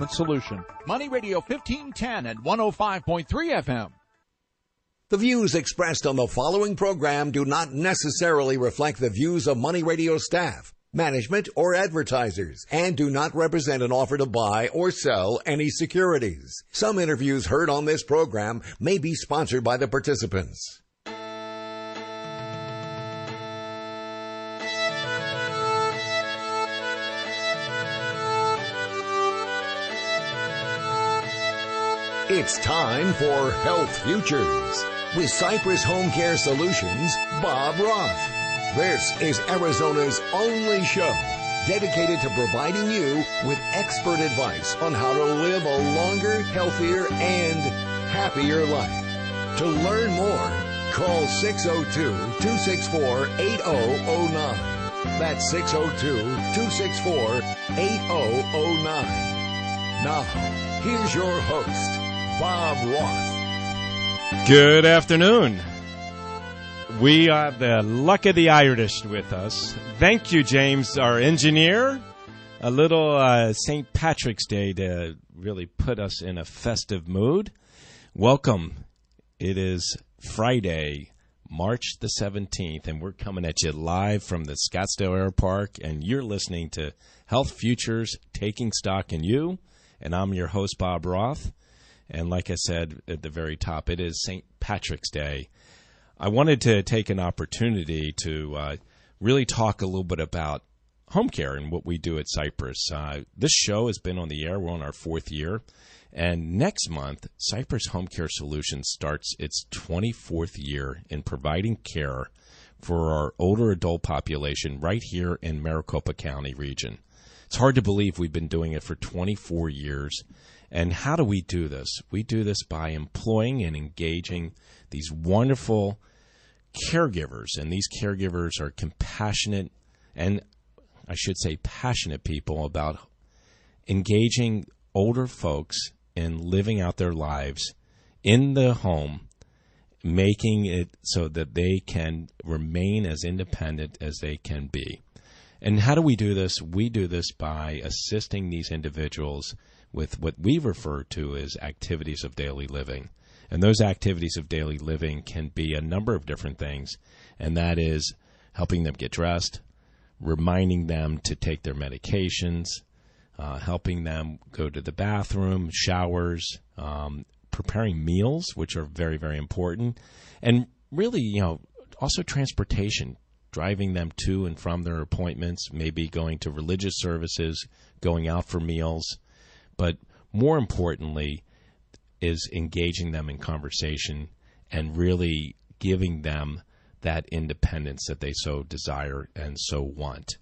Solution. Money Radio 1510 and 105.3 FM. The views expressed on the following program do not necessarily reflect the views of Money Radio staff, management, or advertisers, and do not represent an offer to buy or sell any securities. Some interviews heard on this program may be sponsored by the participants. It's time for Health Futures with Cypress HomeCare Solutions, Bob Roth. This is Arizona's only show dedicated to providing you with expert advice on how to live a longer, healthier, and happier life. To learn more, call 602-264-8009. That's 602-264-8009. Now, here's your host, Bob Roth. Good afternoon. We have the luck of the Irish with us. Thank you, James, our engineer. A little St. Patrick's Day to really put us in a festive mood. Welcome. It is Friday, March the 17th, and we're coming at you live from the Scottsdale Air Park, and you're listening to Health Futures, Taking Stock in You, and I'm your host, Bob Roth. And like I said at the very top, it is St. Patrick's Day. I wanted to take an opportunity to really talk a little bit about home care and what we do at Cypress. This show has been on the air. We're on our 4th year. And next month, Cypress Home Care Solutions starts its 24th year in providing care for our older adult population right here in Maricopa County region. It's hard to believe we've been doing it for 24 years. And how do we do this? We do this by employing and engaging these wonderful caregivers. And these caregivers are compassionate and, I should say, passionate people about engaging older folks in living out their lives in the home, making it so that they can remain as independent as they can be. And how do we do this? We do this by assisting these individuals with what we refer to as activities of daily living. And those activities of daily living can be a number of different things, and that is helping them get dressed, reminding them to take their medications, helping them go to the bathroom, showers, preparing meals, which are very, very important, and really, also transportation, driving them to and from their appointments, maybe going to religious services, going out for meals. But more importantly is engaging them in conversation and really giving them that independence that they so desire and so want.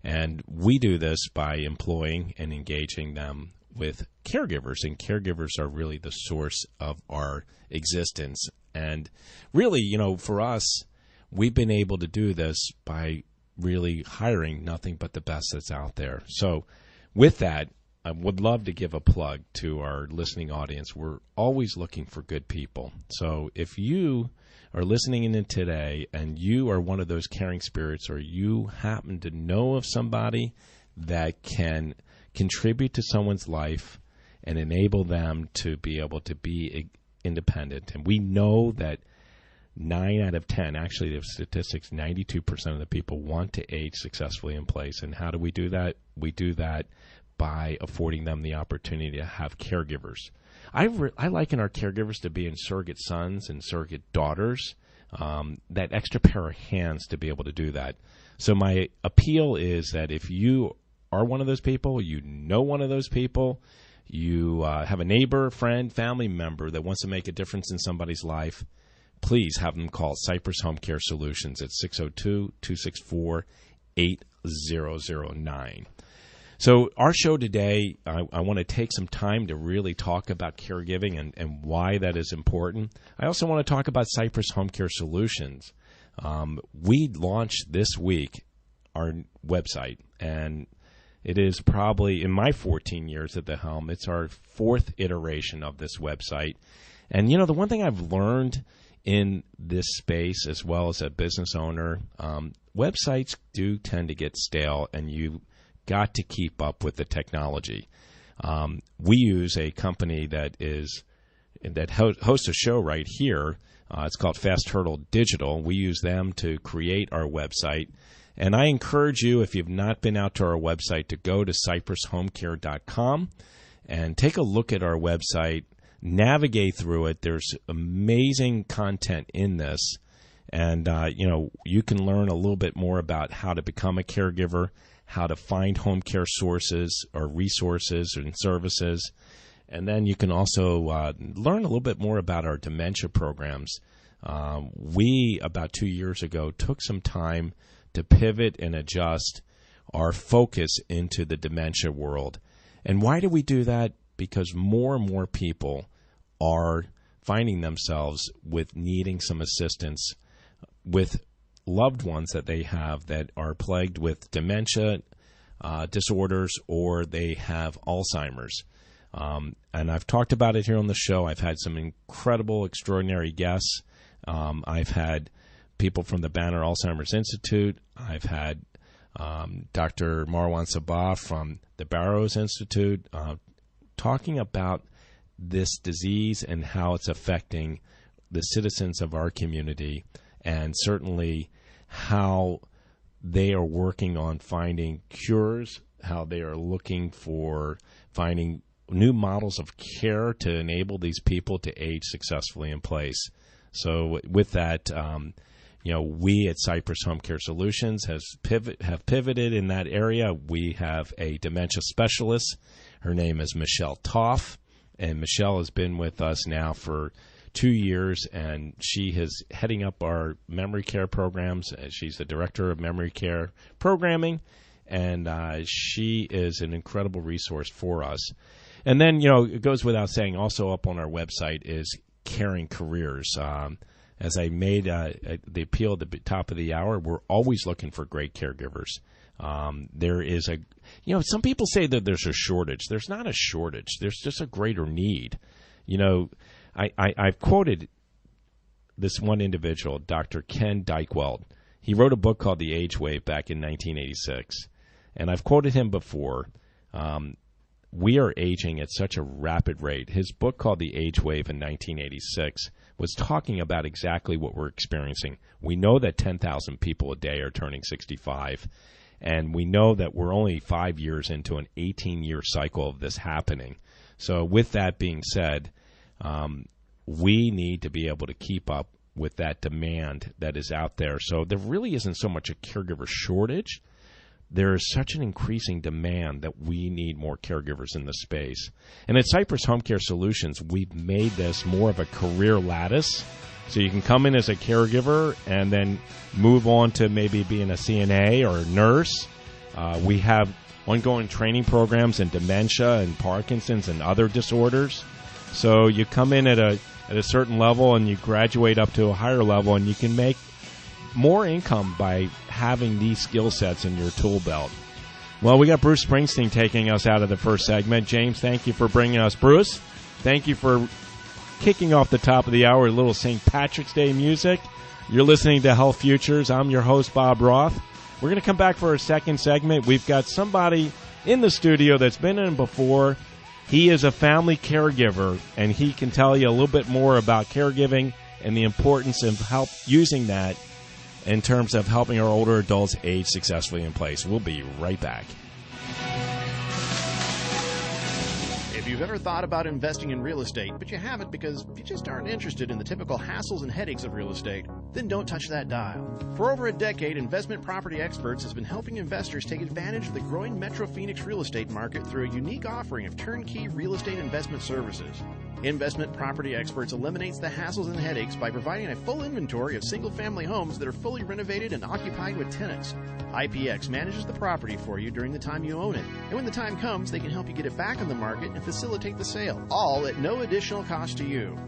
And we do this by employing and engaging them with caregivers, and caregivers are really the source of our existence. And really, for us, we've been able to do this by really hiring nothing but the best that's out there. So with that, I would love to give a plug to our listening audience. We're always looking for good people. So if you are listening in today and you are one of those caring spirits, or you happen to know of somebody that can contribute to someone's life and enable them to be able to be independent, and we know that 9 out of 10, actually the statistics, 92% of the people want to age successfully in place. And how do we do that? We do that by affording them the opportunity to have caregivers. I liken our caregivers to being surrogate sons and surrogate daughters, that extra pair of hands to be able to do that. So my appeal is that if you are one of those people, you know one of those people, you have a neighbor, friend, family member that wants to make a difference in somebody's life, please have them call Cypress Home Care Solutions at 602-264-8009. So our show today, I want to take some time to really talk about caregiving and why that is important. I also want to talk about Cypress Home Care Solutions. We launched this week our website, and it is probably, in my 14 years at the helm, it's our 4th iteration of this website. And, the one thing I've learned in this space, as well as a business owner, websites do tend to get stale, and you got to keep up with the technology. We use a company that hosts a show right here. It's called Fast Turtle Digital. We use them to create our website. And I encourage you, if you've not been out to our website, to go to cypresshomecare.com and take a look at our website, navigate through it. There's amazing content in this. And, you can learn a little bit more about how to become a caregiver, how to find home care sources or resources and services. And then you can also learn a little bit more about our dementia programs. We, about 2 years ago, took some time to pivot and adjust our focus into the dementia world. And why do we do that? Because more and more people are finding themselves with needing some assistance with loved ones that they have that are plagued with dementia disorders, or they have Alzheimer's. And I've talked about it here on the show. I've had some incredible, extraordinary guests. I've had people from the Banner Alzheimer's Institute. I've had Dr. Marwan Sabah from the Barrows Institute talking about this disease and how it's affecting the citizens of our community, and certainly how they are working on finding cures, how they are looking for finding new models of care to enable these people to age successfully in place. So with that, we at Cypress Home Care Solutions have pivoted in that area. We have a dementia specialist. Her name is Michelle Toff, and Michelle has been with us now for 2 years, and she is heading up our memory care programs. She's the director of memory care programming, and she is an incredible resource for us. And then, it goes without saying, also up on our website is Caring Careers. As I made the appeal at the top of the hour, we're always looking for great caregivers. There is some people say that there's a shortage. There's not a shortage. There's just a greater need. I've quoted this one individual, Dr. Ken Dykewald. He wrote a book called The Age Wave back in 1986. And I've quoted him before. We are aging at such a rapid rate. His book called The Age Wave in 1986 was talking about exactly what we're experiencing. We know that 10,000 people a day are turning 65, and we know that we're only 5 years into an 18-year cycle of this happening. So with that being said, we need to be able to keep up with that demand that is out there. So there really isn't so much a caregiver shortage. There is such an increasing demand that we need more caregivers in the space. And at Cypress Home Care Solutions, we've made this more of a career lattice. So you can come in as a caregiver and then move on to maybe being a CNA or a nurse. We have ongoing training programs in dementia and Parkinson's and other disorders. So you come in at a certain level and you graduate up to a higher level, and you can make more income by having these skill sets in your tool belt. Well, we got Bruce Springsteen taking us out of the first segment. James, thank you for bringing us Bruce. Thank you for kicking off the top of the hour, a little St. Patrick's Day music. You're listening to Health Futures. I'm your host, Bob Roth. We're going to come back for our second segment. We've got somebody in the studio that's been in before. He is a family caregiver, and he can tell you a little bit more about caregiving and the importance of help using that in terms of helping our older adults age successfully in place. We'll be right back. If you've ever thought about investing in real estate, but you haven't because you just aren't interested in the typical hassles and headaches of real estate, then don't touch that dial. For over a decade, Investment Property Experts has been helping investors take advantage of the growing Metro Phoenix real estate market through a unique offering of turnkey real estate investment services. Investment Property Experts eliminates the hassles and headaches by providing a full inventory of single-family homes that are fully renovated and occupied with tenants. IPX manages the property for you during the time you own it, and when the time comes, they can help you get it back on the market and facilitate the sale, all at no additional cost to you.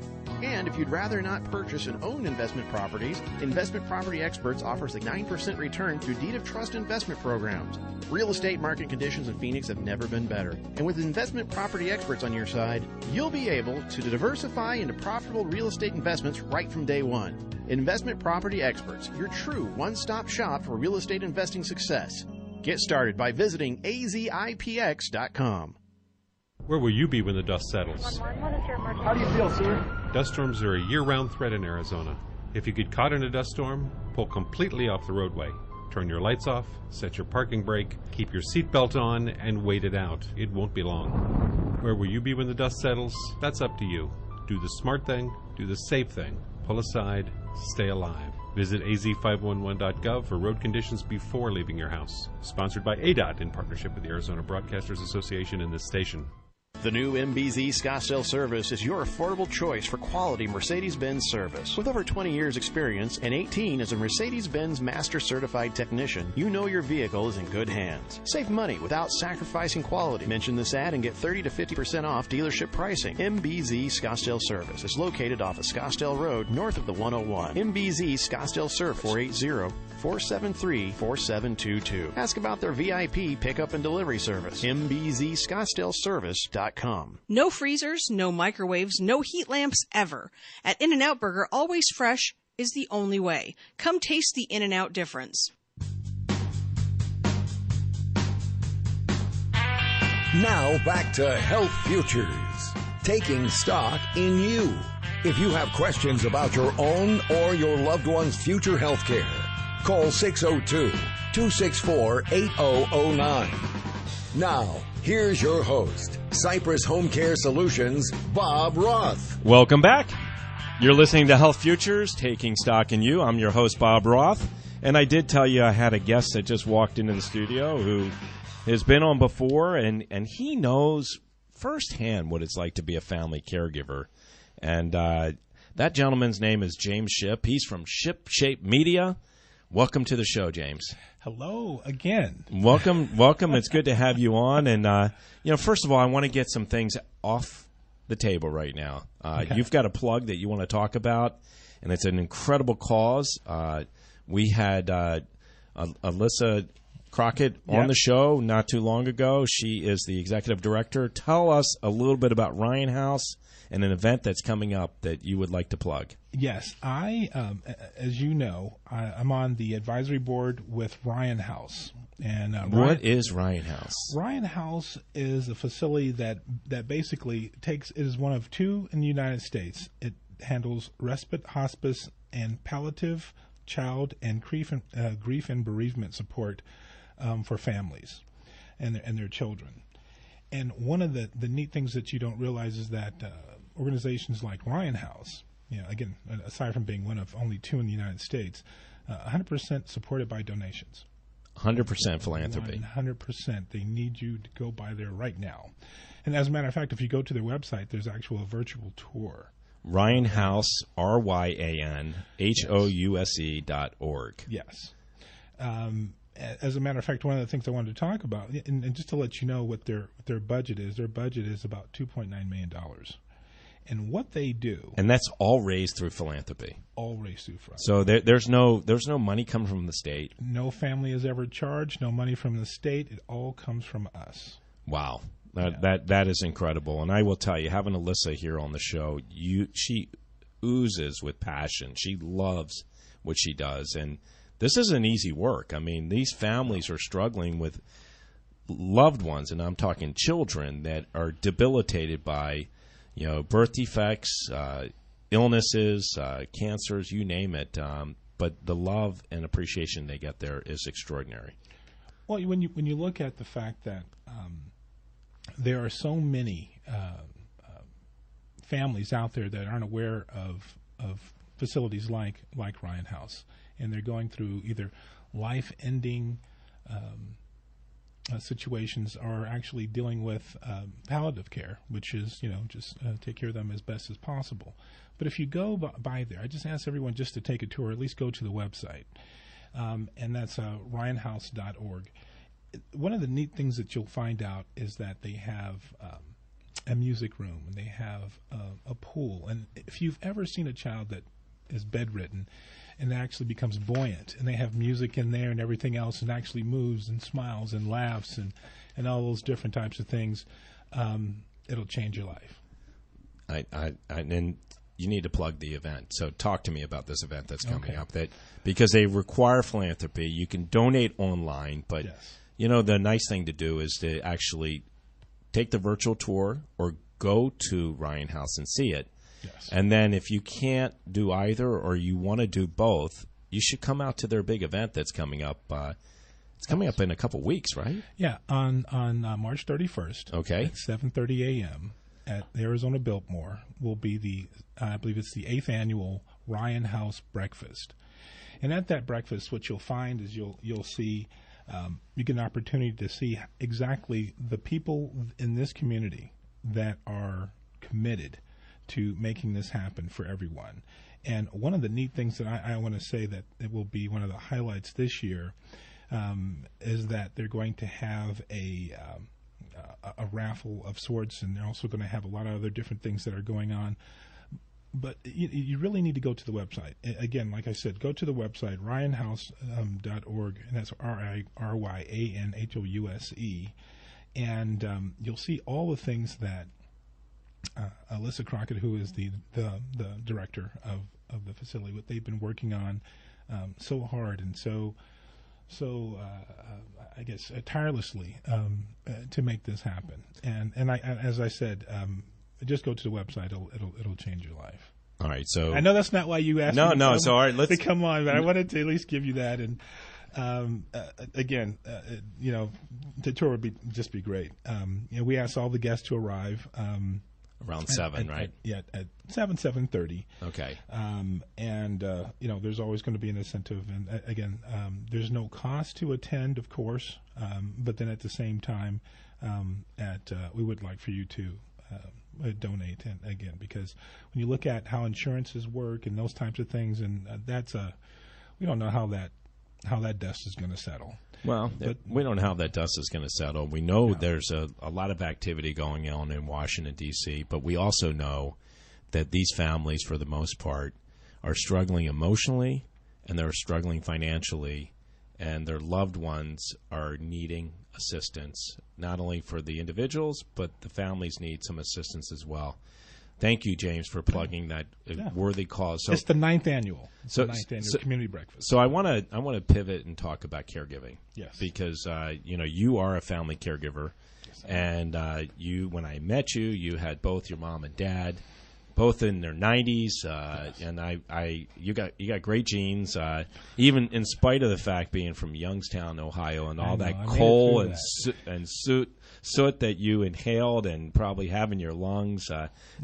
And if you'd rather not purchase and own investment properties, Investment Property Experts offers a 9% return through deed of trust investment programs. Real estate market conditions in Phoenix have never been better. And with Investment Property Experts on your side, you'll be able to diversify into profitable real estate investments right from day one. Investment Property Experts, your true one-stop shop for real estate investing success. Get started by visiting azipx.com. Where will you be when the dust settles? How do you feel, sir? Dust storms are a year-round threat in Arizona. If you get caught in a dust storm, pull completely off the roadway. Turn your lights off, set your parking brake, keep your seatbelt on, and wait it out. It won't be long. Where will you be when the dust settles? That's up to you. Do the smart thing, do the safe thing. Pull aside, stay alive. Visit az511.gov for road conditions before leaving your house. Sponsored by ADOT in partnership with the Arizona Broadcasters Association and this station. The new MBZ Scottsdale service is your affordable choice for quality Mercedes-Benz service. With over 20 years experience and 18 as a Mercedes-Benz Master Certified Technician, you know your vehicle is in good hands. Save money without sacrificing quality. Mention this ad and get 30 to 50% off dealership pricing. MBZ Scottsdale Service is located off of Scottsdale Road, north of the 101. MBZ Scottsdale Service, 480-473-4722. Ask about their VIP pickup and delivery service. MBZScottsdaleService.com. No freezers, no microwaves, no heat lamps ever. At In-N-Out Burger, always fresh is the only way. Come taste the In-N-Out difference. Now back to Health Futures, taking stock in you. If you have questions about your own or your loved one's future health care, call 602-264-8009. Now, here's your host, Cypress HomeCare Solutions, Bob Roth. Welcome back. You're listening to Health Futures, taking stock in you. I'm your host, Bob Roth. And I did tell you I had a guest that just walked into the studio who has been on before, and he knows firsthand what it's like to be a family caregiver. And that gentleman's name is James Shipp. He's from Shipp Shape Media. Welcome to the show, James. Hello again. Welcome. It's good to have you on. And, first of all, I want to get some things off the table right now. Okay. You've got a plug that you want to talk about, and it's an incredible cause. We had Alyssa Crockett on the show not too long ago. She is the executive director. Tell us a little bit about Ryan House and an event that's coming up that you would like to plug. Yes, as you know, I'm on the advisory board with Ryan House. And what is Ryan House? Ryan House is a facility that basically is one of two in the United States. It handles respite, hospice, and palliative, child, and grief and bereavement support for families and their children. And one of the neat things that you don't realize is that organizations like Ryan House, again, aside from being one of only two in the United States, 100% supported by donations. 100% philanthropy. 100%. They need you to go by there right now. And as a matter of fact, if you go to their website, there's actually a virtual tour. Ryan House, RyanHouse.org. Yes. As a matter of fact, one of the things I wanted to talk about, and just to let you know what their budget is about $2.9 million. And what they do, and that's all raised through philanthropy. All raised through philanthropy. So there's no money coming from the state. No family is ever charged. No money from the state. It all comes from us. Wow, that is incredible. And I will tell you, having Alyssa here on the show, she oozes with passion. She loves what she does, and this isn't easy work. I mean, these families are struggling with loved ones, and I'm talking children that are debilitated by birth defects, illnesses, cancers, you name it. But the love and appreciation they get there is extraordinary. Well, when you look at the fact that there are so many families out there that aren't aware of facilities like Ryan House, and they're going through either life-ending situations or actually dealing with palliative care, which is, just take care of them as best as possible. But if you go by there, I just ask everyone just to take a tour, at least go to the website, and that's ryanhouse.org. One of the neat things that you'll find out is that they have a music room, and they have a pool. And if you've ever seen a child that is bedridden and actually becomes buoyant, and they have music in there and everything else, and actually moves and smiles and laughs and all those different types of things, it'll change your life. And you need to plug the event. So talk to me about this event that's coming up. Because they require philanthropy. You can donate online, but yes. The nice thing to do is to actually take the virtual tour or go to Ryan House and see it. Yes. And then if you can't do either or you want to do both, you should come out to their big event that's coming up. It's coming up in a couple weeks, right? Yeah, on March 31st. Okay. At 7:30 a.m. at the Arizona Biltmore will be I believe it's the 8th annual Ryan House Breakfast. And at that breakfast, what you'll find is you'll see you get an opportunity to see exactly the people in this community that are committed to making this happen for everyone. And one of the neat things that I want to say that it will be one of the highlights this year is that they're going to have a raffle of sorts, and they're also going to have a lot of other different things that are going on. But you really need to go to the website. Again, like I said, go to the website, ryanhouse.org, and that's RYANHOUSE. And you'll see all the things that Alyssa Crockett, who is the director of the facility, what they've been working on so hard and so I guess tirelessly to make this happen. And I, as I said, just go to the website; it'll change your life. All right. So I know that's not why you asked. No. Me So all right, let's come on. But I wanted to at least give you that. And again, the tour would just be great. We asked all the guests to arrive around 7, right? At 7:30. Okay. And there's always going to be an incentive. And again, there's no cost to attend, of course. But then at the same time, we would like for you to donate, and again, because when you look at how insurances work and those types of things, and we don't know how that dust is going to settle. Well, but we don't know how that dust is going to settle. We know there's a lot of activity going on in Washington, D.C., but we also know that these families, for the most part, are struggling emotionally and they're struggling financially, and their loved ones are needing assistance, not only for the individuals, but the families need some assistance as well. Thank you, James, for plugging that worthy cause. So it's the 9th annual. So community breakfast. So I want to pivot and talk about caregiving. Yes. Because you are a family caregiver, and when I met you, you had both your mom and dad, both in their 90s, and you got great genes, even in spite of the fact being from Youngstown, Ohio, and all that coal and soot that you inhaled and probably have in your lungs,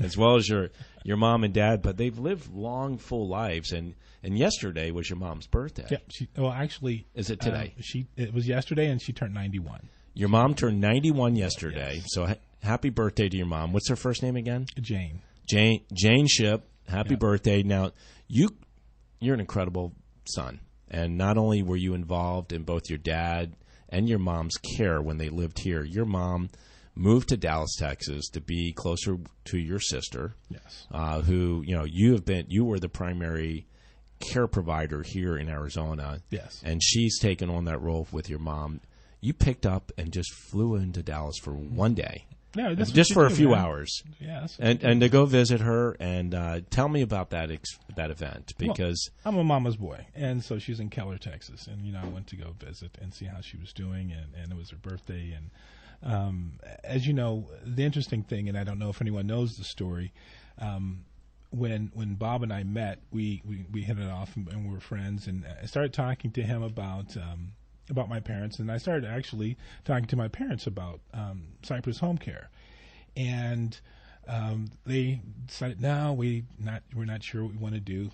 as well as your mom and dad. But they've lived long, full lives, and yesterday was your mom's birthday. Yeah. Actually, is it today? It was yesterday, and she turned 91. Your mom turned 91 yesterday. Yes. So happy birthday to your mom. What's her first name again? Jane Shipp. Happy birthday. Now you're an incredible son, and not only were you involved in both your dad and your mom's care when they lived here. Your mom moved to Dallas, Texas, to be closer to your sister. Yes. Who you were the primary care provider here in Arizona. Yes. And she's taken on that role with your mom. You picked up and just flew into Dallas for one day. Yeah, just for a few hours. Yes. And to go visit her, and tell me about that event, because I'm a mama's boy, and so she's in Keller, Texas, and I went to go visit and see how she was doing, and it was her birthday, and as you know, the interesting thing, and I don't know if anyone knows the story, when Bob and I met, we hit it off and we were friends, and I started talking to him about my parents, and I started actually talking to my parents about Cypress HomeCare, and they decided, no, we're not sure what we want to do.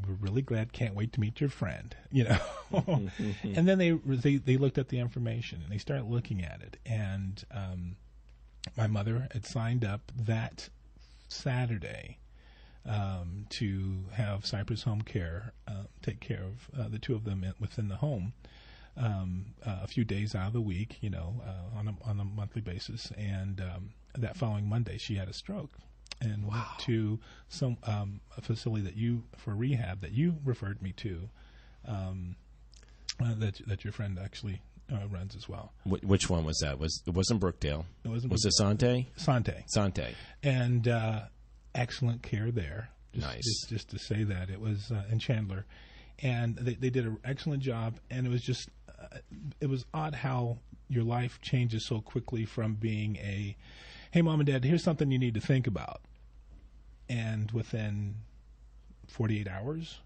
We're really glad, can't wait to meet your friend, And then they looked at the information and they started looking at it, and my mother had signed up that Saturday to have Cypress HomeCare take care of the two of them within the home. A few days out of the week, on a monthly basis, and that following Monday she had a stroke and went to some a facility for rehab that you referred me to, that your friend actually runs as well. Which one was that? It wasn't Brookdale. It wasn't. Was it Sante? Sante. And excellent care there. Just to say that it was in Chandler. And they did an excellent job, and it was just it was odd how your life changes so quickly from being a, hey, Mom and Dad, here's something you need to think about. And within 48 hours,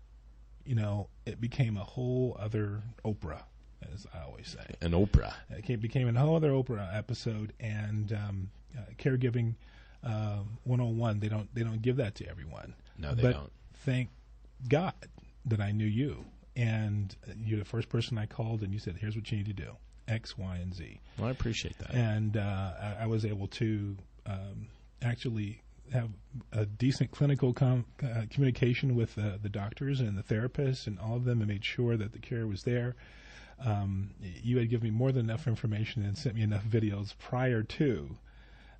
it became a whole other Oprah, as I always say. An Oprah. It became a whole other Oprah episode, and caregiving 101. They don't give that to everyone. No, they don't. Thank God that I knew you, and you're the first person I called, and you said, "Here's what you need to do: X, Y, and Z." Well, I appreciate that. And I was able to actually have a decent clinical communication with the doctors and the therapists and all of them, and made sure that the care was there. You had given me more than enough information and sent me enough videos prior to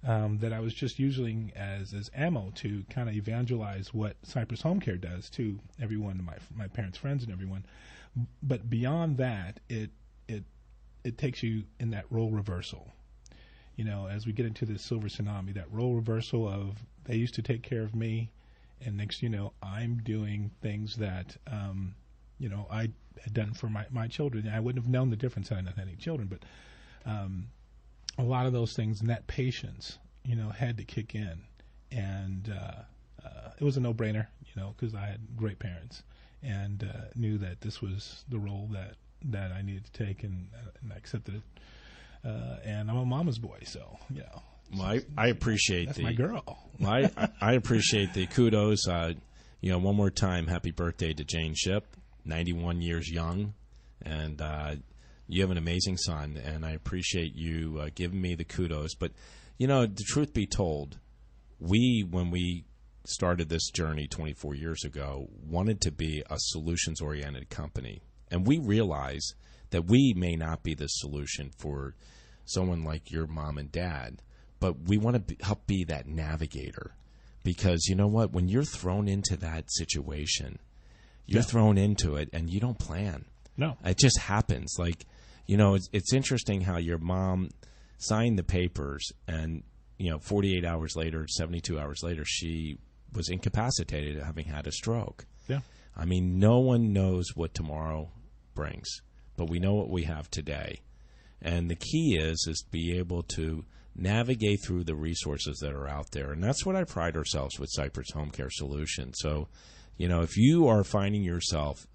that I was just using as ammo to kind of evangelize what Cypress HomeCare does to everyone, my parents' friends and everyone. But beyond that, it takes you in that role reversal. As we get into this silver tsunami, that role reversal of they used to take care of me, and next I'm doing things that I had done for my children. I wouldn't have known the difference had I not had any children, but a lot of those things and that patience, had to kick in, and it was a no-brainer, because I had great parents and knew that this was the role that I needed to take, and I accepted it. And I'm a mama's boy, so Well, I appreciate that's my girl. I appreciate the kudos. One more time, happy birthday to Jane Shipp, 91 years young, and you have an amazing son, and I appreciate you giving me the kudos. But the truth be told, when we started this journey 24 years ago, wanted to be a solutions-oriented company, and we realize that we may not be the solution for someone like your mom and dad, but we want to help be that navigator, because you know what? When you're thrown into that situation, you're thrown into it and you don't plan. No. It just happens. Like, it's interesting how your mom signed the papers and, 48 hours later, 72 hours later, she was incapacitated, having had a stroke. Yeah. I mean, no one knows what tomorrow brings, but we know what we have today. And the key is to be able to navigate through the resources that are out there. And that's what I pride ourselves with Cypress HomeCare Solutions. So, if you are finding yourself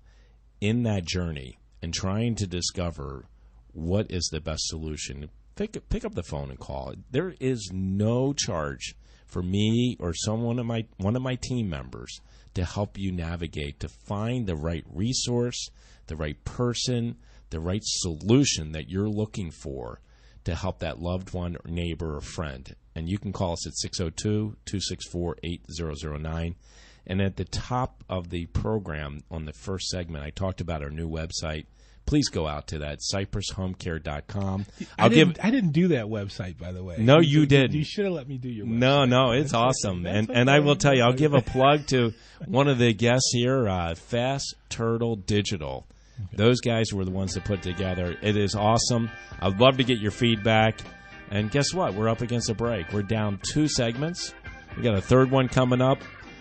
in that journey and trying to discover what is the best solution, pick up the phone and call. There is no charge for me or one of my team members to help you navigate, to find the right resource, the right person, the right solution that you're looking for to help that loved one or neighbor or friend. And you can call us at 602-264-8009. And at the top of the program on the first segment, I talked about our new website. Please go out to that, cypresshomecare.com. I didn't do that website, by the way. No, you didn't. You should have let me do your website. No, it's awesome. And I will tell you, I'll give a plug to one of the guests here, Fast Turtle Digital. Okay. Those guys were the ones that put it together. It is awesome. I'd love to get your feedback. And guess what? We're up against a break. We're down 2 segments. We got a third one coming up.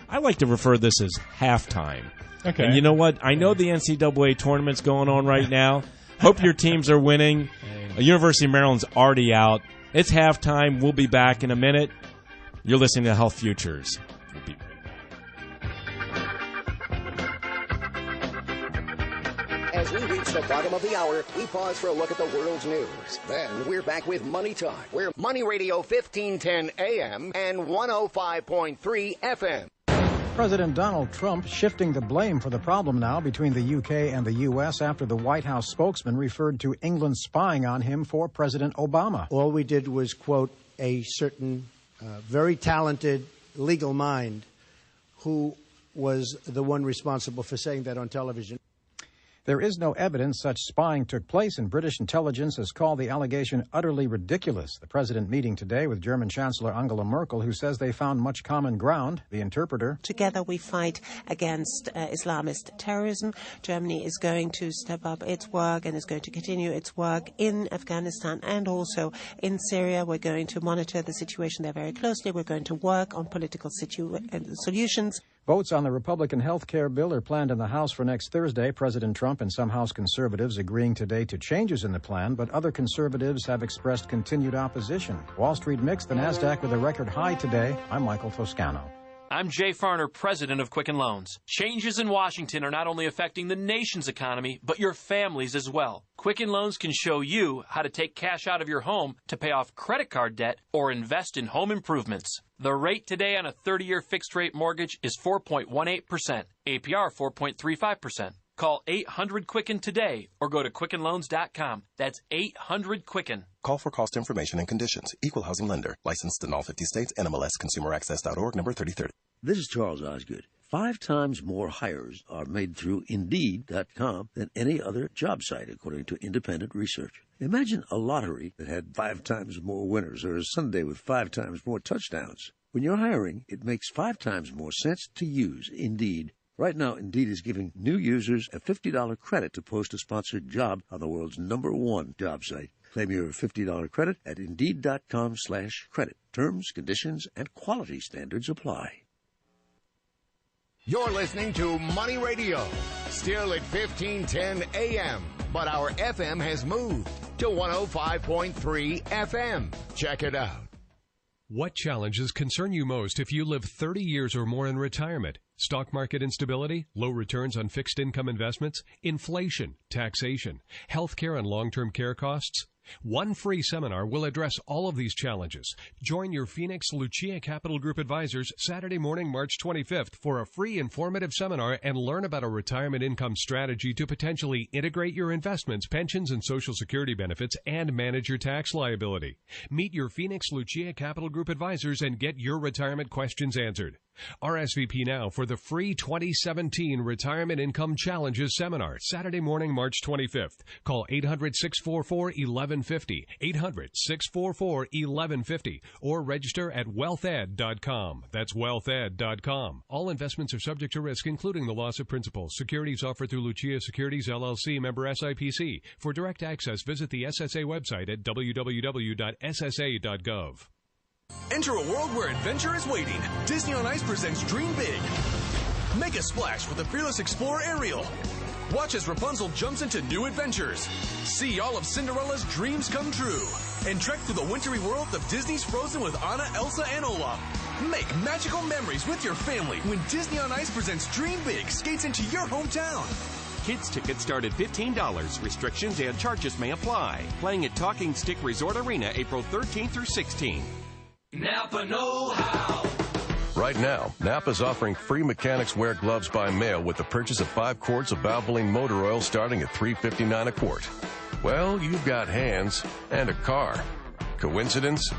I like to refer this as halftime. Okay. And you know what? I know the NCAA tournament's going on right now. Hope your teams are winning. University of Maryland's already out. It's halftime. We'll be back in a minute. You're listening to Health Futures. We'll be right back. As we reach the bottom of the hour, we pause for a look at the world's news. Then we're back with Money Talk. We're Money Radio 1510 AM and 105.3 FM. President Donald Trump shifting the blame for the problem now between the UK and the US after the White House spokesman referred to England spying on him for President Obama. All we did was quote a certain very talented legal mind who was the one responsible for saying that on television. There is no evidence such spying took place, and British intelligence has called the allegation utterly ridiculous. The president meeting today with German Chancellor Angela Merkel, who says they found much common ground. The interpreter. Together we fight against Islamist terrorism. Germany is going to step up its work and is going to continue its work in Afghanistan and also in Syria. We're going to monitor the situation there very closely. We're going to work on political solutions. Votes on the Republican health care bill are planned in the House for next Thursday. President Trump and some House conservatives agreeing today to changes in the plan, but other conservatives have expressed continued opposition. Wall Street mixed, the NASDAQ with a record high today. I'm Michael Toscano. I'm Jay Farner, president of Quicken Loans. Changes in Washington are not only affecting the nation's economy, but your families as well. Quicken Loans can show you how to take cash out of your home to pay off credit card debt or invest in home improvements. The rate today on a 30-year fixed-rate mortgage is 4.18%, APR 4.35%. Call 800-QUICKEN today or go to QuickenLoans.com. That's 800-QUICKEN. Call for cost information and conditions. Equal housing lender. Licensed in all 50 states. NMLS ConsumerAccess.org, number 3030. This is Charles Osgood. 5 times more hires are made through Indeed.com than any other job site, according to independent research. Imagine a lottery that had 5 times more winners, or a Sunday with 5 times more touchdowns. When you're hiring, it makes 5 times more sense to use Indeed. Right now, Indeed is giving new users a $50 credit to post a sponsored job on the world's #1 job site. Claim your $50 credit at Indeed.com/credit. Terms, conditions, and quality standards apply. You're listening to Money Radio, still at 1510 AM, but our FM has moved to 105.3 FM. Check it out. What challenges concern you most if you live 30 years or more in retirement? Stock market instability, low returns on fixed income investments, inflation, taxation, healthcare and long-term care costs? One free seminar will address all of these challenges. Join your Phoenix Lucia Capital Group advisors Saturday morning, March 25th for a free informative seminar and learn about a retirement income strategy to potentially integrate your investments, pensions, and Social Security benefits and manage your tax liability. Meet your Phoenix Lucia Capital Group advisors and get your retirement questions answered. RSVP now for the free 2017 Retirement Income Challenges Seminar, Saturday morning, March 25th. Call 800-644-1150, 800-644-1150, or register at wealthed.com. That's wealthed.com. All investments are subject to risk, including the loss of principal. Securities offered through Lucia Securities, LLC, member SIPC. For direct access, visit the SSA website at www.ssa.gov. Enter a world where adventure is waiting. Disney on Ice presents Dream Big. Make a splash with the Fearless Explorer Ariel. Watch as Rapunzel jumps into new adventures. See all of Cinderella's dreams come true. And trek through the wintry world of Disney's Frozen with Anna, Elsa, and Olaf. Make magical memories with your family when Disney on Ice presents Dream Big skates into your hometown. Kids tickets start at $15. Restrictions and charges may apply. Playing at Talking Stick Resort Arena April 13th through 16th. Napa know-how. Right now, Napa's offering free mechanics wear gloves by mail with the purchase of 5 quarts of Valvoline motor oil starting at $3.59 a quart. Well, you've got hands and a car. Coincidence?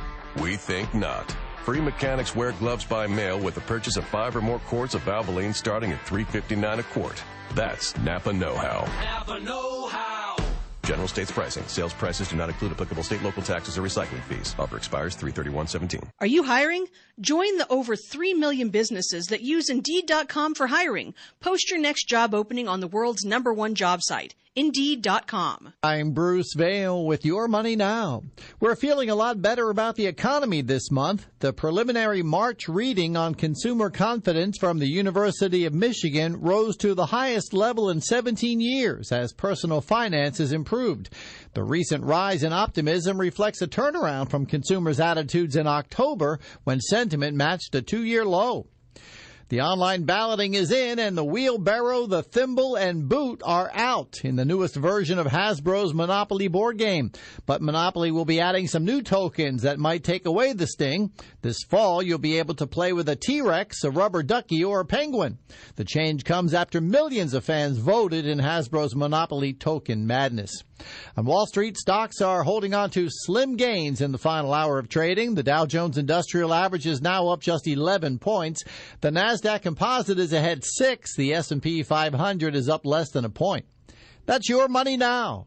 We think not. Free mechanics wear gloves by mail with the purchase of 5 or more quarts of Valvoline starting at $3.59 a quart. That's Napa know-how. Napa know-how. General states pricing. Sales prices do not include applicable state, local taxes, or recycling fees. Offer expires 3/31/17. Are you hiring? Join the over 3 million businesses that use Indeed.com for hiring. Post your next job opening on the world's #1 job site, Indeed.com. I'm Bruce Vail with Your Money Now. We're feeling a lot better about the economy this month. The preliminary March reading on consumer confidence from the University of Michigan rose to the highest level in 17 years as personal finances improved. The recent rise in optimism reflects a turnaround from consumers' attitudes in October when sentiment matched a 2-year low. The online balloting is in, and the wheelbarrow, the thimble, and boot are out in the newest version of Hasbro's Monopoly board game. But Monopoly will be adding some new tokens that might take away the sting. This fall, you'll be able to play with a T-Rex, a rubber ducky, or a penguin. The change comes after millions of fans voted in Hasbro's Monopoly token madness. On Wall Street, stocks are holding on to slim gains in the final hour of trading. The Dow Jones Industrial Average is now up just 11 points. The NASDAQ Composite is ahead 6. The S&P 500 is up less than a point. That's Your Money Now.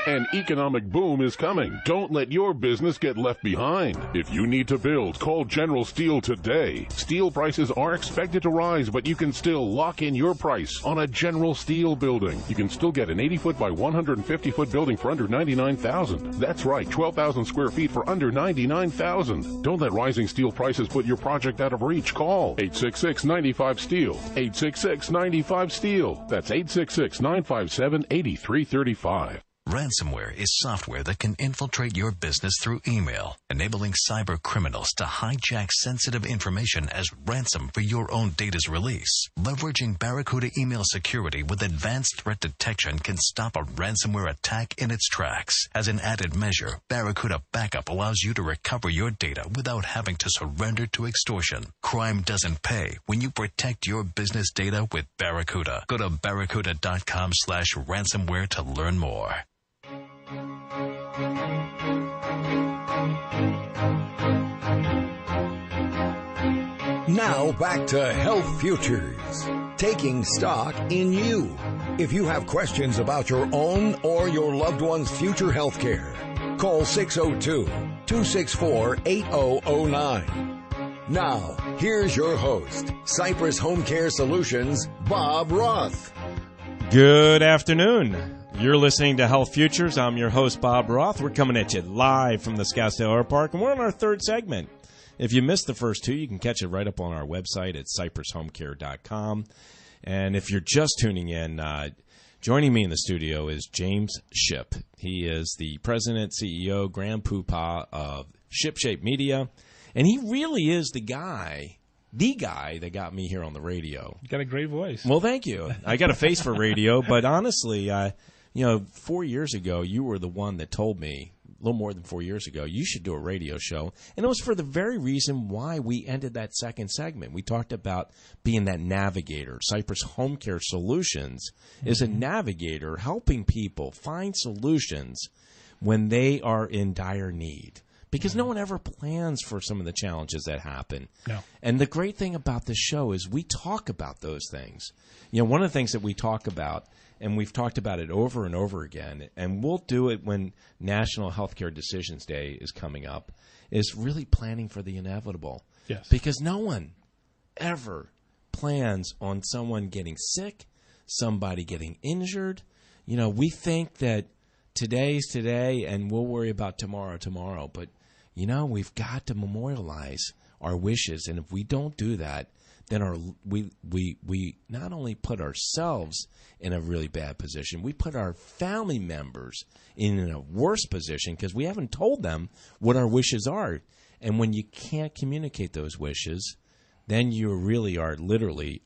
An economic boom is coming. Don't let your business get left behind. If you need to build, call General Steel today. Steel prices are expected to rise, but you can still lock in your price on a General Steel building. You can still get an 80-foot by 150-foot building for under $99,000. That's right, 12,000 square feet for under $99,000. Don't let rising steel prices put your project out of reach. Call 866-95-STEEL. 866-95-STEEL. That's 866-957-8335. Ransomware is software that can infiltrate your business through email, enabling cyber criminals to hijack sensitive information as ransom for your own data's release. Leveraging Barracuda email security with advanced threat detection can stop a ransomware attack in its tracks. As an added measure, Barracuda Backup allows you to recover your data without having to surrender to extortion. Crime doesn't pay when you protect your business data with Barracuda. Go to barracuda.com/ransomware to learn more. Now back to Health Futures, taking stock in you. If you have questions about your own or your loved one's future health care, call 602-264-8009. Now, here's your host, Cypress HomeCare Solutions, Bob Roth. Good afternoon. You're listening to Health Futures. I'm your host, Bob Roth. We're coming at you live from the Scottsdale Airpark, and we're on our third segment. If you missed the first two, you can catch it right up on our website at cypresshomecare.com. And if you're just tuning in, joining me in the studio is James Shipp. He is the president, CEO, grand poobah of Shipp Media, and he really is the guy that got me here on the radio. You got a great voice. Well, thank you. I got a face for radio, but honestly, 4 years ago, you were the one that told me, a little more than 4 years ago, you should do a radio show. And it was for the very reason why we ended that second segment. We talked about being that navigator. Cypress HomeCare Solutions is a navigator helping people find solutions when they are in dire need. Because no one ever plans for some of the challenges that happen. No. And the great thing about this show is we talk about those things. One of the things that we talk about, and we've talked about it over and over again, and we'll do it when National Healthcare Decisions Day is coming up, is really planning for the inevitable. Yes. Because no one ever plans on someone getting sick, somebody getting injured. We think that today's today and we'll worry about tomorrow. But, we've got to memorialize our wishes. And if we don't do that, then we not only put ourselves in a really bad position, we put our family members in a worse position because we haven't told them what our wishes are. And when you can't communicate those wishes, then you really are literally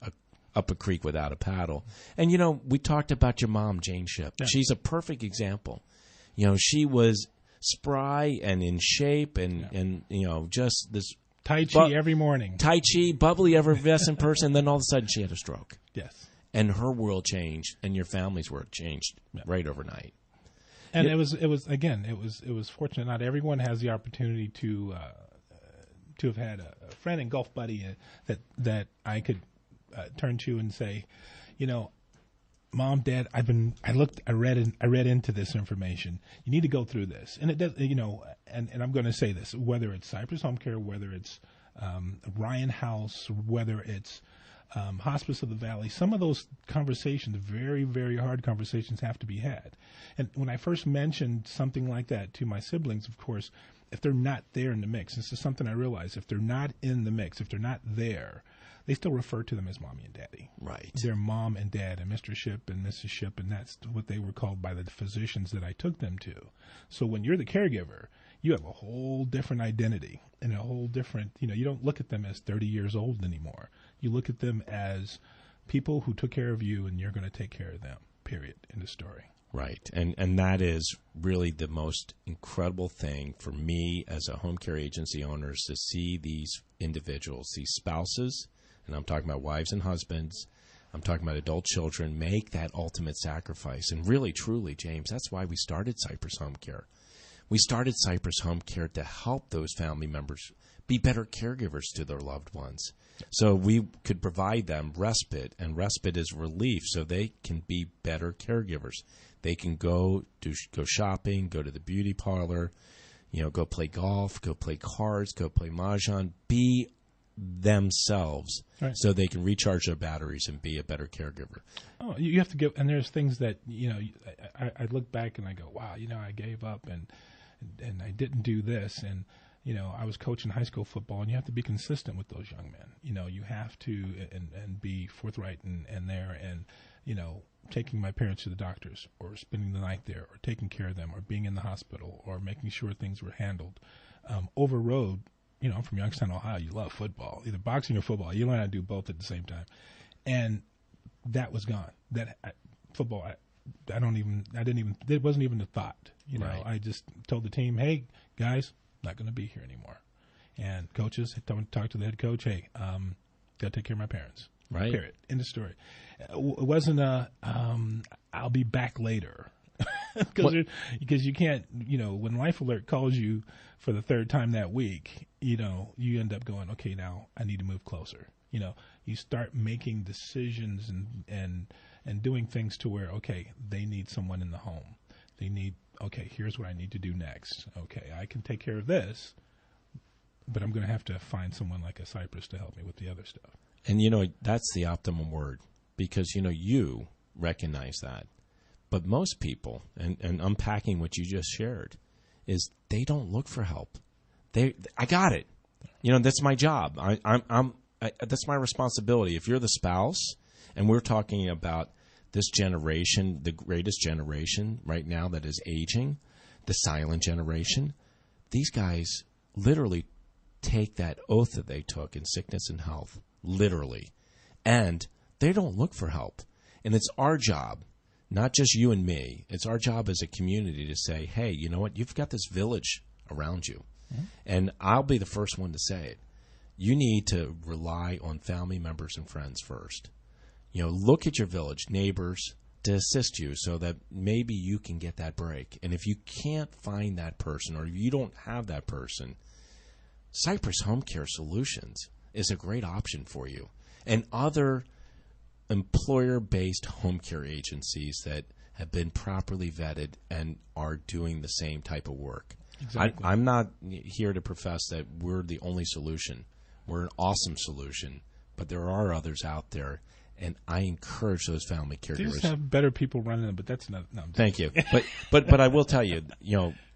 up a creek without a paddle. And, we talked about your mom, Jane Shipp. Yeah. She's a perfect example. She was spry and in shape and just this Tai Chi every morning. Tai Chi, bubbly, effervescent person. Then all of a sudden she had a stroke. Yes. And her world changed, and your family's world changed right overnight. And it was fortunate. Not everyone has the opportunity to have had a friend and golf buddy that I could turn to and say, Mom, Dad, I read into this information. You need to go through this, and it does. And I'm going to say this: whether it's Cypress Home Care, whether it's Ryan House, whether it's Hospice of the Valley, some of those conversations, very, very hard conversations, have to be had. And when I first mentioned something like that to my siblings, of course, if they're not there in the mix, this is something I realized. If they're not in the mix, if they're not there, they still refer to them as Mommy and Daddy. Right. They're Mom and Dad and Mr. Shipp and Mrs. Shipp, and that's what they were called by the physicians that I took them to. So when you're the caregiver, you have a whole different identity and a whole different, you don't look at them as 30 years old anymore. You look at them as people who took care of you, and you're going to take care of them, period, in the story. Right. And that is really the most incredible thing for me as a home care agency owner, is to see these individuals, these spouses, and I'm talking about wives and husbands, I'm talking about adult children, make that ultimate sacrifice. And really, truly, James, that's why we started Cypress Home Care. We started Cypress HomeCare to help those family members be better caregivers to their loved ones. So we could provide them respite, and respite is relief, so they can be better caregivers. They can go shopping, go to the beauty parlor, go play golf, go play cards, go play mahjong, be themselves, right, so they can recharge their batteries and be a better caregiver. Oh, you have to give, and there's things that I look back and I go, wow, I gave up and I didn't do this, and I was coaching high school football, and you have to be consistent with those young men. You have to and be forthright and there, and taking my parents to the doctors, or spending the night there, or taking care of them, or being in the hospital, or making sure things were handled. Overrode, I'm from Youngstown, Ohio. You love football, either boxing or football. You learn how to do both at the same time, and that was gone. Football, it wasn't even a thought. Right. I just told the team, hey guys, not going to be here anymore. And coaches, talk to the head coach, hey, got to take care of my parents. Right. Period. End of story. It wasn't I'll be back later. Because you can't, when Life Alert calls you for the third time that week, you end up going, okay, now I need to move closer. You start making decisions and doing things to where, okay, they need someone in the home. They need, okay, here's what I need to do next. Okay, I can take care of this, but I'm going to have to find someone like a Cypress to help me with the other stuff. And, that's the optimum word, because, you recognize that. But most people, and unpacking what you just shared, is they don't look for help. I got it. That's my job. That's my responsibility. If you're the spouse, and we're talking about this generation, the greatest generation right now that is aging, the silent generation, these guys literally take that oath that they took in sickness and health, literally, and they don't look for help. And it's our job, not just you and me, it's our job as a community to say, hey, you know what, you've got this village around you. Mm-hmm. And I'll be the first one to say it. You need to rely on family members and friends first. Look at your village, neighbors, to assist you so that maybe you can get that break. And if you can't find that person, or you don't have that person, Cypress HomeCare Solutions is a great option for you. And other employer-based home care agencies that have been properly vetted and are doing the same type of work. Exactly. I'm not here to profess that we're the only solution. We're an awesome solution, but there are others out there, and I encourage those family caregivers. You just have better people running them, but that's not. No, thank you. But I will tell you,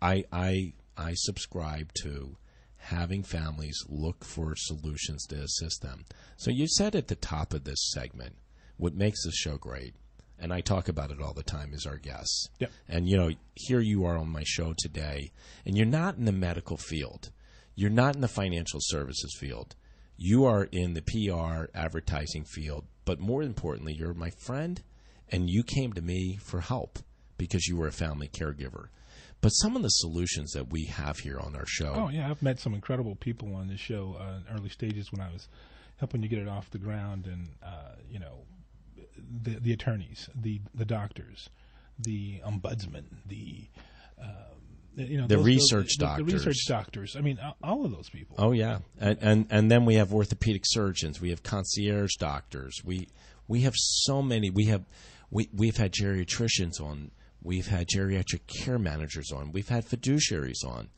I subscribe to having families look for solutions to assist them. So you said at the top of this segment, what makes this show great, and I talk about it all the time, is our guests. Yep. And, here you are on my show today, and you're not in the medical field. You're not in the financial services field. You are in the PR advertising field. But more importantly, you're my friend, and you came to me for help because you were a family caregiver. But some of the solutions that we have here on our show. Oh, yeah. I've met some incredible people on this show in early stages when I was helping you get it off the ground, and, the attorneys, the doctors, the ombudsman, the research doctors. The research doctors. I mean, all of those people. Oh, yeah. And then we have orthopedic surgeons. We have concierge doctors. We have so many. We've had geriatricians on. We've had geriatric care managers on. We've had fiduciaries on.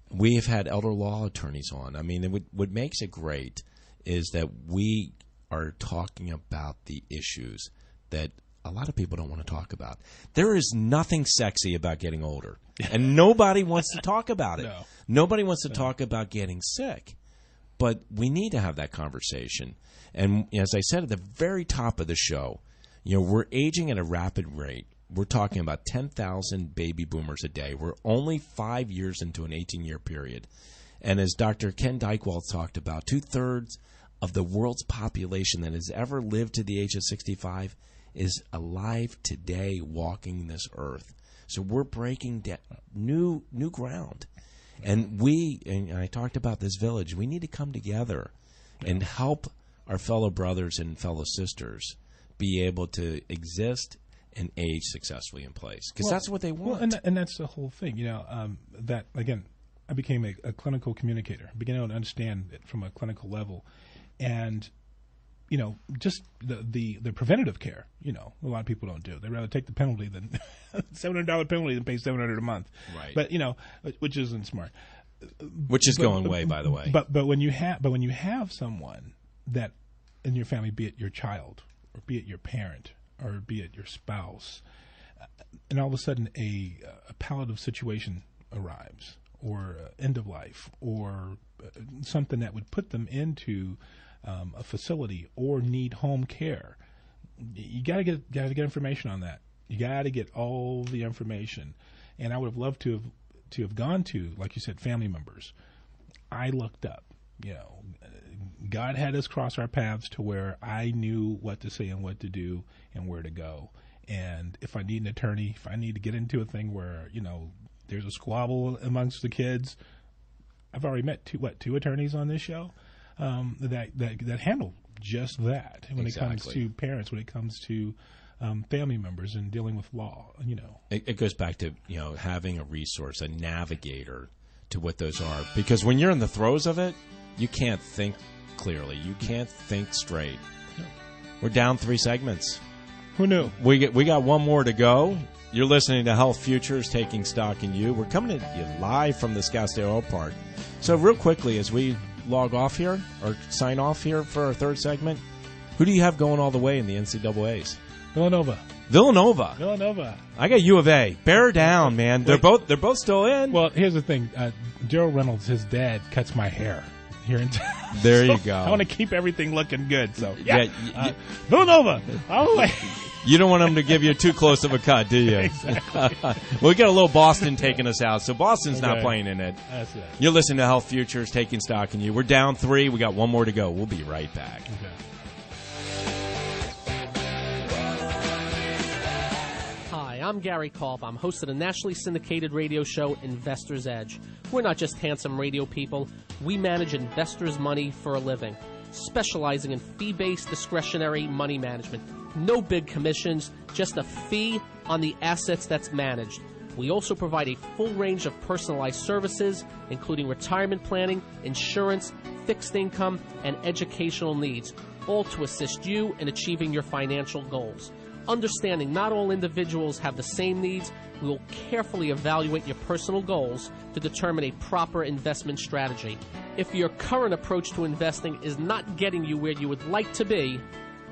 We've had elder law attorneys on. I mean, what makes it great is that we are talking about the issues that a lot of people don't want to talk about. There is nothing sexy about getting older, and nobody wants to talk about it. No. Nobody wants to talk about getting sick, but we need to have that conversation. And as I said at the very top of the show, we're aging at a rapid rate. We're talking about 10,000 baby boomers a day. We're only 5 years into an 18-year period. And as Dr. Ken Dykewald talked about, 2/3 of the world's population that has ever lived to the age of 65 is alive today walking this earth. So we're breaking new ground. And I talked about this village, we need to come together and help our fellow brothers and fellow sisters be able to exist and age successfully in place, because that's what they want. Well, and that's the whole thing. That again, I became a clinical communicator, beginning to understand it from a clinical level, and just the preventative care. A lot of people don't do. They rather take the penalty than $700 penalty than pay $700 a month. Right. But which isn't smart. Which is going away, by the way. But when you have someone that in your family, be it your child or be it your parent or be it your spouse, and all of a sudden a palliative situation arrives, or end of life, or something that would put them into a facility or need home care, you got to get information on that. You got to get all the information. And I would have loved to have gone to, like you said, family members. I looked up. God had us cross our paths to where I knew what to say and what to do and where to go. And if I need an attorney, if I need to get into a thing where there's a squabble amongst the kids, I've already met two attorneys on this show that handle just that when it comes to parents, when it comes to family members and dealing with law. It goes back to having a resource, a navigator to what those are, because when you're in the throes of it, you can't think clearly. You can't think straight. No. We're down 3 segments. Who knew? We got one more to go. You're listening to Health Futures, Taking Stock in You. We're coming to you live from the Scottsdale Oil Park. So real quickly, as we log off here, or sign off here for our 3rd segment, who do you have going all the way in the NCAAs? Villanova. I got U of A. Bear down, man. They're both still in. Well, here's the thing. Gerald Reynolds, his dad, cuts my hair here in town. There you go. I want to keep everything looking good. So Villanova, all the way. You don't want them to give you too close of a cut, do you? Exactly. Well, we got a little Boston taking us out, so Boston's not playing in it. That's it. You're listening to Health Futures, Taking Stock in You. We're down 3. We got one more to go. We'll be right back. Okay. Hi, I'm Gary Kolb. I'm host of the nationally syndicated radio show Investor's Edge. We're not just handsome radio people. We manage investors' money for a living, specializing in fee-based discretionary money management. No big commissions, just a fee on the assets that's managed. We also provide a full range of personalized services, including retirement planning, insurance, fixed income, and educational needs, all to assist you in achieving your financial goals. Understanding not all individuals have the same needs, we will carefully evaluate your personal goals to determine a proper investment strategy. If your current approach to investing is not getting you where you would like to be,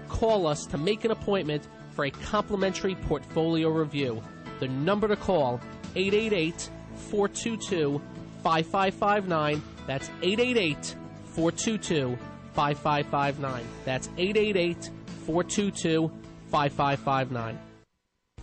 call us to make an appointment for a complimentary portfolio review. The number to call, 888-422-5559. That's 888-422-5559. That's 888-422-5559.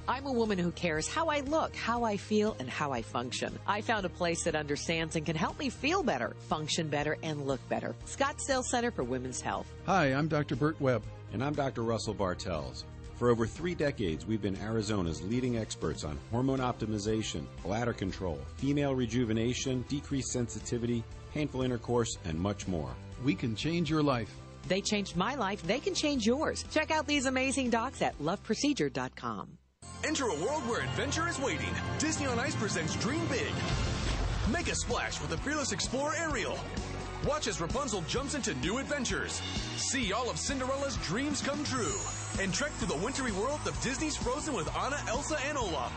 I'm a woman who cares how I look, how I feel, and how I function. I found a place that understands and can help me feel better, function better, and look better. Scottsdale Center for Women's Health. Hi, I'm Dr. Bert Webb. And I'm Dr. Russell Bartels. For over 3 decades, we've been Arizona's leading experts on hormone optimization, bladder control, female rejuvenation, decreased sensitivity, painful intercourse, and much more. We can change your life. They changed my life. They can change yours. Check out these amazing docs at loveprocedure.com. Enter a world where adventure is waiting. Disney on Ice presents Dream Big. Make a splash with the Fearless Explorer Ariel. Watch as Rapunzel jumps into new adventures. See all of Cinderella's dreams come true. And trek through the wintry world of Disney's Frozen with Anna, Elsa, and Olaf.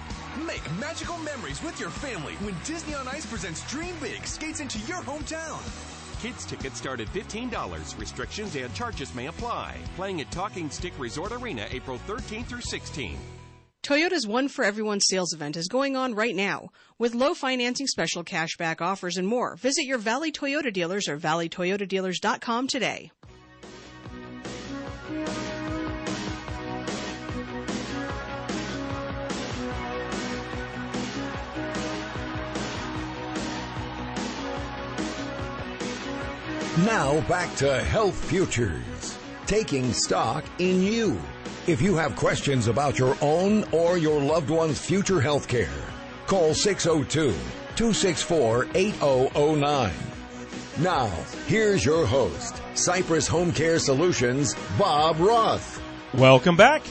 Make magical memories with your family when Disney on Ice presents Dream Big skates into your hometown. Kids tickets start at $15. Restrictions and charges may apply. Playing at Talking Stick Resort Arena April 13th through 16th. Toyota's One for Everyone sales event is going on right now with low financing, special cashback offers, and more. Visit your Valley Toyota dealers or valleytoyotadealers.com today. Now back to Health Futures, taking stock in you. If you have questions about your own or your loved one's future health care, call 602-264-8009. Now, here's your host, Cypress HomeCare Solutions, Bob Roth. Welcome back.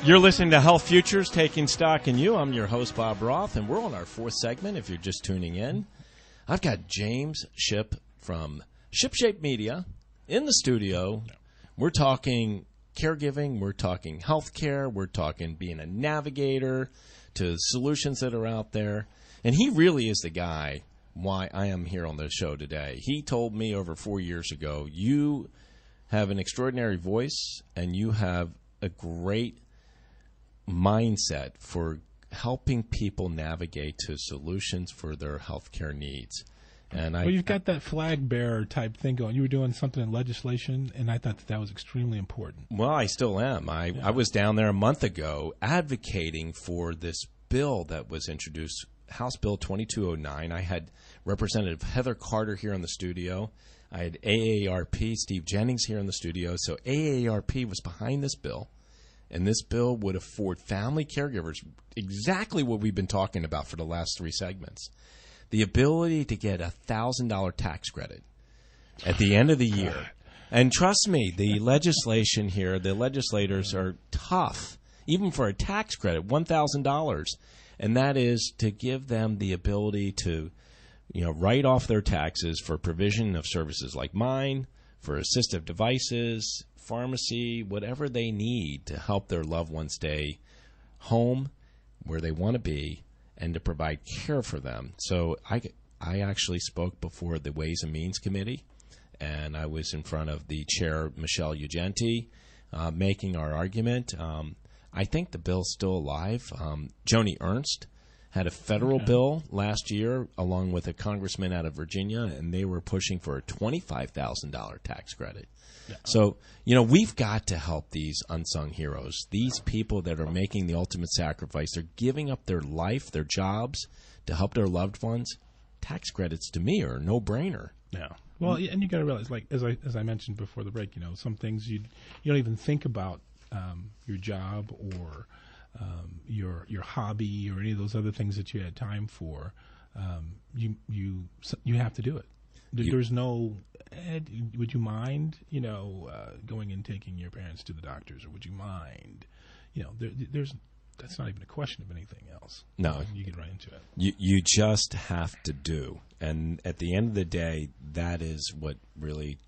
You're listening to Health Futures, Taking Stock in You. I'm your host, Bob Roth, and we're on our fourth segment if you're just tuning in. I've got James Shipp from ShipShape Media in the studio. We're talking caregiving, we're talking healthcare, we're talking being a navigator to solutions that are out there. And he really is the guy why I am here on the show today. He told me over 4 years ago, you have an extraordinary voice and you have a great mindset for helping people navigate to solutions for their healthcare needs. And well, you've got that flag bearer type thing going. You were doing something in legislation, and I thought that was extremely important. Well, I still am. I was down there a month ago advocating for this bill that was introduced, House Bill 2209. I had Representative Heather Carter here in the studio. I had AARP, Steve Jennings, here in the studio. So AARP was behind this bill, and this bill would afford family caregivers exactly what we've been talking about for the last three segments. The ability to get a $1,000 tax credit at the end of the year. And trust me, the legislation here, the legislators are tough, even for a tax credit, $1,000. And that is to give them the ability to, write off their taxes for provision of services like mine, for assistive devices, pharmacy, whatever they need to help their loved ones stay home where they want to be, and to provide care for them. So I actually spoke before the Ways and Means Committee, and I was in front of the chair, Michelle Ugenti, making our argument. I think the bill's still alive. Joni Ernst had a federal bill last year along with a congressman out of Virginia, and they were pushing for a $25,000 tax credit. Yeah. So, we've got to help these unsung heroes, these people that are making the ultimate sacrifice. They're giving up their life, their jobs to help their loved ones. Tax credits to me are a no-brainer. Yeah. Well, and you got to realize, like as I mentioned before the break, some things you don't even think about your job or your hobby or any of those other things that you had time for. You have to do it. There's no, Ed, would you mind, going and taking your parents to the doctors, or would you mind, that's not even a question of anything else. No. You get right into it. You just have to do. And at the end of the day, that is what really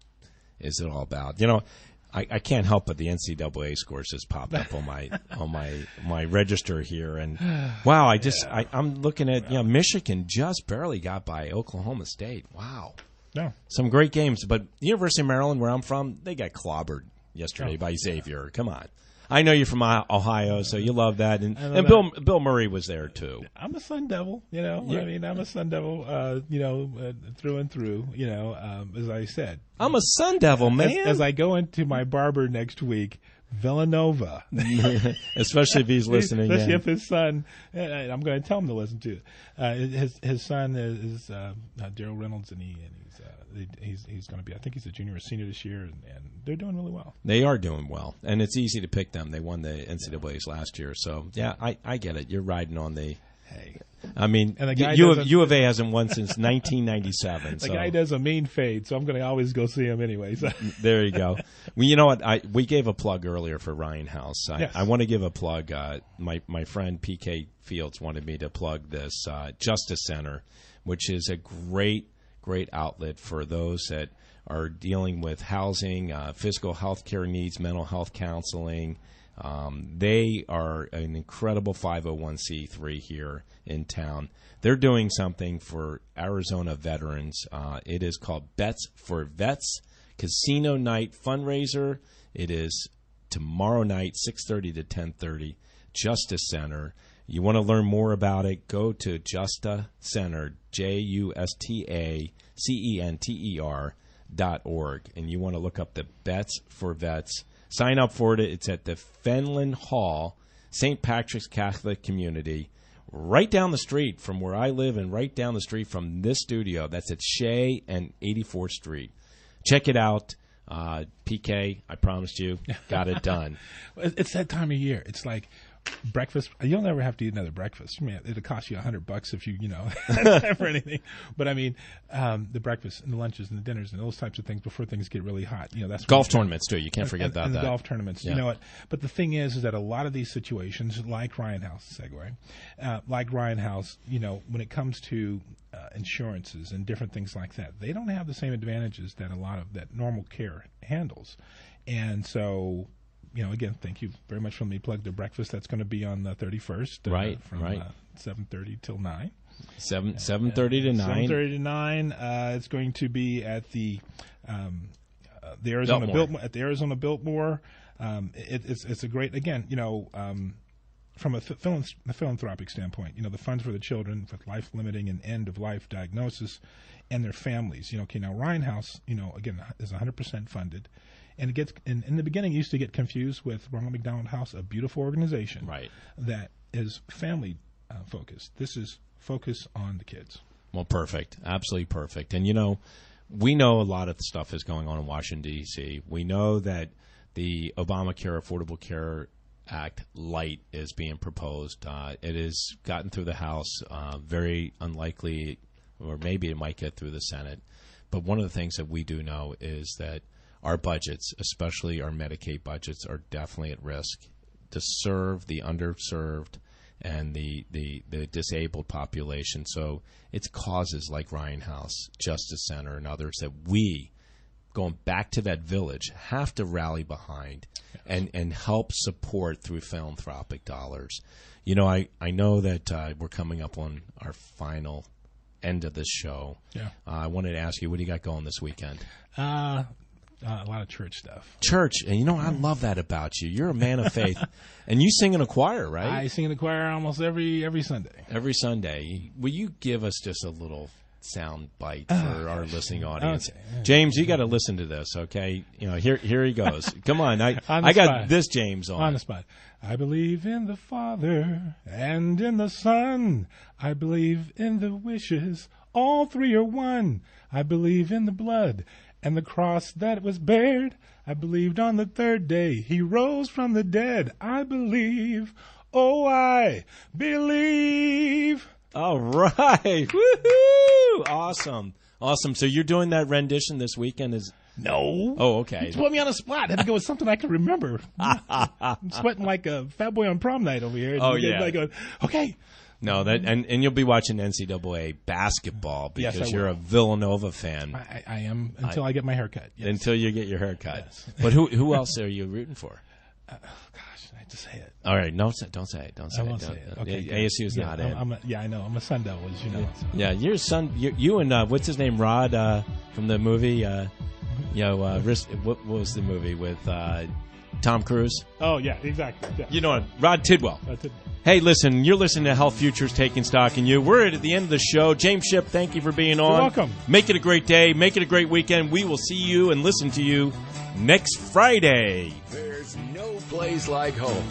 is it all about. I can't help but the NCAA scores just popped up on my register here, and wow! I'm looking at Michigan just barely got by Oklahoma State. Wow, no, some great games, but University of Maryland, where I'm from, they got clobbered yesterday by Xavier. Come on. I know you're from Ohio, so you love that, and Bill Murray was there too. I'm a Sun Devil, I mean, I'm a Sun Devil, through and through. As I said, I'm a Sun Devil, man. As I go into my barber next week, Villanova, especially if he's listening, especially if his son. I'm going to tell him to listen to it. His son is Daryl Reynolds, and he's going to be. I think he's a junior or senior this year, and they're doing really well. They are doing well, and it's easy to pick them. They won the NCAAs last year, so yeah, I get it. You're riding on the. Hey, I mean, and the guy U of A hasn't won since 1997. The guy does a mean fade, so I'm going to always go see him anyways. There you go. Well, you know what? We gave a plug earlier for Ryan House. I want to give a plug. My friend PK Fields wanted me to plug this Justice Center, which is a great outlet for those that are dealing with housing, physical health care needs, mental health counseling. They are an incredible 501c3 here in town. They're doing something for Arizona veterans. It is called Bets for Vets Casino Night Fundraiser. It is tomorrow night, 6:30 to 10:30, Justice Center. You want to learn more about it, go to Justa Center, JUSTACENTER.org, and you want to look up the Bets for Vets. Sign up for it. It's at the Fenland Hall, St. Patrick's Catholic Community, right down the street from where I live and right down the street from this studio. That's at Shea and 84th Street. Check it out. PK, I promised you, got it done. It's that time of year. It's like breakfast. You'll never have to eat another breakfast. I mean, it'll cost you $100 if you for anything. But I mean, the breakfast and the lunches and the dinners and those types of things before things get really hot. That's golf tournaments too. You can't forget about that. The golf tournaments. Yeah. You know what? But the thing is that a lot of these situations, like Ryan House, like Ryan House, when it comes to insurances and different things like that, they don't have the same advantages that a lot of that normal care handles, and so. Again, thank you very much for letting me plug the breakfast. That's going to be on the 31st. Right. 7:30 till 9. 7:30 to 9. 7:30 to 9. It's going to be at the Arizona Biltmore. It's a great, again, from a philanthropic standpoint, the funds for the children with life-limiting and end-of-life diagnosis and their families. Now Ryan House, again, is 100% funded. And it gets in the beginning, it used to get confused with Ronald McDonald House, a beautiful organization that is family focused. This is focus on the kids. Well, perfect, absolutely perfect. And we know a lot of stuff is going on in Washington D.C. We know that the Obamacare Affordable Care Act Light is being proposed. It has gotten through the House. Very unlikely, or maybe it might get through the Senate. But one of the things that we do know is that our budgets, especially our Medicaid budgets, are definitely at risk to serve the underserved and the disabled population. So it's causes like Ryan House, Justice Center, and others that we, going back to that village, have to rally behind and help support through philanthropic dollars. I know that we're coming up on our final end of this show. Yeah. I wanted to ask you, what do you got going this weekend? A lot of church stuff. Church, and I love that about you. You're a man of faith, and you sing in a choir, right? I sing in a choir almost every Sunday. Every Sunday. Will you give us just a little sound bite for our listening audience? Okay. James, you got to listen to this, okay? Here he goes. Come on, I got this James on the spot. I believe in the Father and in the Son. I believe in the wishes. All three are one. I believe in the blood and the cross that was bared. I believed on the third day he rose from the dead. I believe, oh, I believe. All right. Woohoo! Awesome. So you're doing that rendition this weekend? No. Oh, okay. You put me on the spot. I had to go with something I can remember. I'm sweating like a fat boy on prom night over here. Oh, yeah. Like going, okay. No, and you'll be watching NCAA basketball because you're a Villanova fan. I am until I get my haircut. Yes. Until you get your haircut. Yes. But who else are you rooting for? Gosh, I have to say it. All right, don't say it. I won't say it. Okay, ASU's not in. I know. I'm a Sun Devil, as you know. So. Yeah, your son. You and what's his name? Rod from the movie. What was the movie with Tom Cruise? Oh yeah, exactly. Yeah. You know, Rod Tidwell. Hey, listen, you're listening to Health Futures Taking Stock in You. We're at the end of the show. James Shipp, thank you for being on. You're welcome. Make it a great day. Make it a great weekend. We will see you and listen to you next Friday. There's no place like home.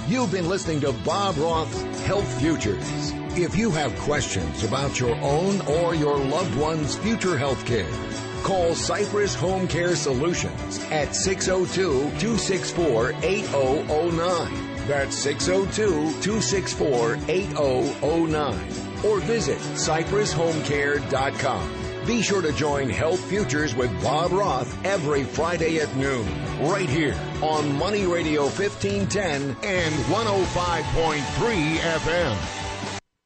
You've been listening to Bob Roth's Health Futures. If you have questions about your own or your loved one's future health care, call Cypress HomeCare Solutions at 602-264-8009. That's 602-264-8009. Or visit CypressHomeCare.com. Be sure to join Health Futures with Bob Roth every Friday at noon, right here on Money Radio 1510 and 105.3 FM.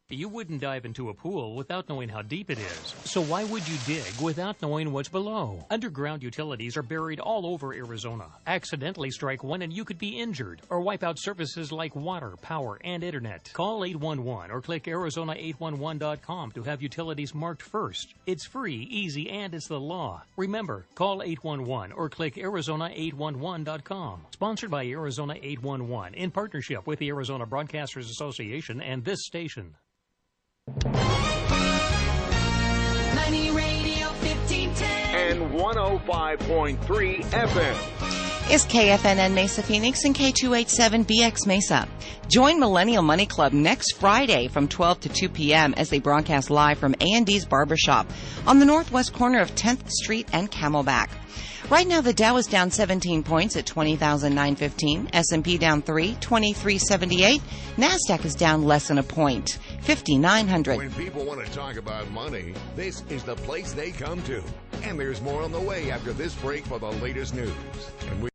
You wouldn't dive into a pool without knowing how deep it is. So why would you dig without knowing what's below? Underground utilities are buried all over Arizona. Accidentally strike one and you could be injured, or wipe out services like water, power, and internet. Call 811 or click Arizona811.com to have utilities marked first. It's free, easy, and it's the law. Remember, call 811 or click Arizona811.com. Sponsored by Arizona 811 in partnership with the Arizona Broadcasters Association and this station. Money Radio 1510 and 105.3 FM. Is KFNN Mesa Phoenix and K287BX Mesa. Join Millennial Money Club next Friday from 12 to 2 p.m. as they broadcast live from A&D's Barbershop on the northwest corner of 10th Street and Camelback. Right now, the Dow is down 17 points at 20,915. S&P down 3, 2378. NASDAQ is down less than a point, 5,900. When people want to talk about money, this is the place they come to. And there's more on the way after this break for the latest news. And